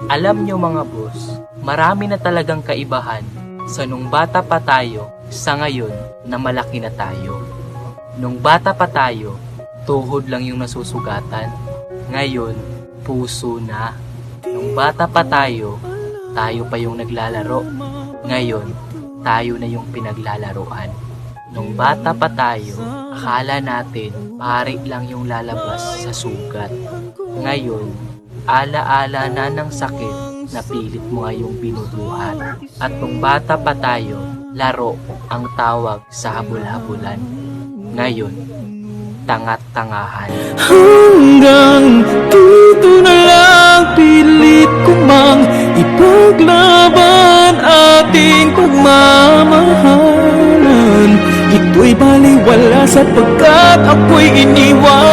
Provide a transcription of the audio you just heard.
Alam nyo mga boss, marami na talagang kaibahan sa nung bata pa tayo sa ngayon na malaki na tayo. Nung bata pa tayo, tuhod lang yung nasusugatan. Ngayon, puso na. Nung bata pa tayo pa yung naglalaro. Ngayon, tayo na yung pinaglalaruan. Nung bata pa tayo, akala natin pari lang yung lalabas sa sugat. Ngayon, ala-ala na ng sakit na pilit mo ngayong binubuhat. At nung bata pa tayo, laro ang tawag sa habol-habulan. Ngayon, tangat-tangahan. Hanggang dito na lang, pilit ko mang ipaglaban ating pagmamahalan. Ito'y baliwala sapagkat ako'y iniwan